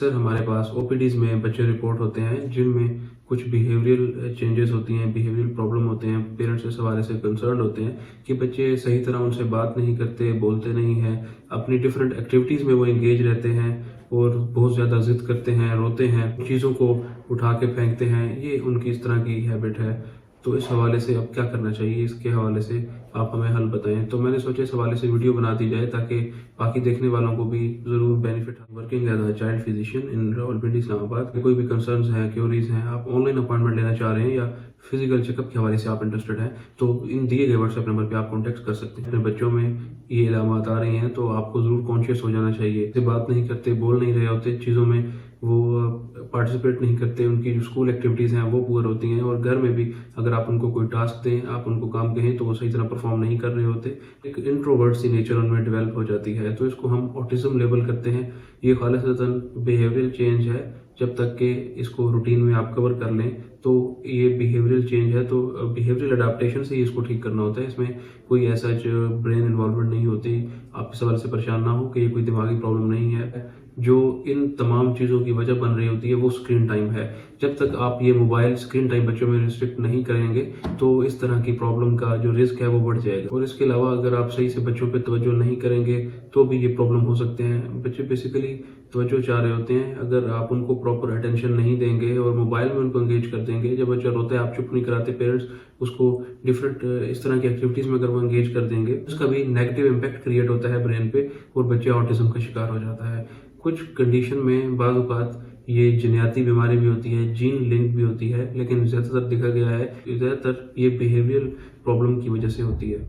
Sir हमारे पास OPDs में बच्चे रिपोर्ट होते हैं जिनमें कुछ बिहेवियरल चेंजेस होती हैं, बिहेवियरल प्रॉब्लम होते हैं। पेरेंट्स इस हवाले से कंसर्न होते हैं कि बच्चे सही तरह उनसे बात नहीं करते, बोलते नहीं हैं, अपनी डिफरेंट एक्टिविटीज़ में वो इंगेज रहते हैं और बहुत ज़्यादा ज़िद करते हैं, रोते हैं, चीज़ों को उठा के फेंकते हैं। ये उनकी इस तरह की हैबिट है। तो इस हवाले से अब क्या करना चाहिए, इसके हवाले से आप हमें हल बताएं। तो मैंने सोचा इस हवाले से वीडियो बना दी जाए ताकि बाकी देखने वालों को भी ज़रूर बेनिफिट हो। Working as a child physician in Rawalpindi Islamabad, कोई भी कंसर्न्स हैं, क्यूरीज हैं, आप ऑनलाइन अपॉइंटमेंट लेना चाह रहे हैं या फिजिकल चेकअप के हवाले से आप इंटरेस्टेड हैं, तो इन दिए गए व्हाट्सएप नंबर पे आप कॉन्टैक्ट कर सकते हैं। अपने बच्चों में ये इलामात आ रही हैं तो आपको ज़रूर कॉन्शियस हो जाना चाहिए। से बात नहीं करते, बोल नहीं रहे होते, चीज़ों में वो पार्टिसिपेट नहीं करते, उनकी जो स्कूल एक्टिविटीज़ हैं वो पुअर होती हैं, और घर में भी अगर आप उनको कोई टास्क दें, आप उनको काम कहें तो वो सही तरह परफॉर्म नहीं कर रहे होते। एक इंट्रोवर्ट सी नेचर उनमें डेवलप हो जाती है, तो इसको हम ऑटिज्म लेबल करते हैं। ये खालिसतन बिहेवियरल चेंज है। जब तक कि इसको रूटीन में आप कवर कर लें तो ये बिहेवियरल चेंज है, तो बिहेवियरल अडाप्टेशन से ही इसको ठीक करना होता है। इसमें कोई ऐसा ब्रेन इन्वॉल्वमेंट नहीं होती। आप इस सवाल से परेशान ना हो कि ये कोई दिमागी प्रॉब्लम नहीं है। जो इन तमाम चीज़ों की वजह बन रही होती है वो स्क्रीन टाइम है। जब तक आप ये मोबाइल स्क्रीन टाइम बच्चों में रिस्ट्रिक्ट नहीं करेंगे तो इस तरह की प्रॉब्लम का जो रिस्क है वो बढ़ जाएगा। और इसके अलावा अगर आप सही से बच्चों पे तवज्जो नहीं करेंगे तो भी ये प्रॉब्लम हो सकते हैं। बच्चे बेसिकली तवज्जो चाह रहे होते हैं, अगर आप उनको प्रॉपर अटेंशन नहीं देंगे और मोबाइल में उनको एंगेज कर देंगे, जब बच्चा रोता है आप चुप नहीं कराते, पेरेंट्स उसको डिफरेंट इस तरह की एक्टिविटीज़ में अगर वो एंगेज कर देंगे, उसका भी नेगेटिव इम्पैक्ट क्रिएट होता है ब्रेन पे और बच्चा ऑटिज्म का शिकार हो जाता है। कुछ कंडीशन में बाज़ औक़ात ये जनियाती बीमारी भी होती है, जीन लिंक भी होती है, लेकिन ज़्यादातर देखा गया है कि ज़्यादातर ये बिहेवियरल प्रॉब्लम की वजह से होती है।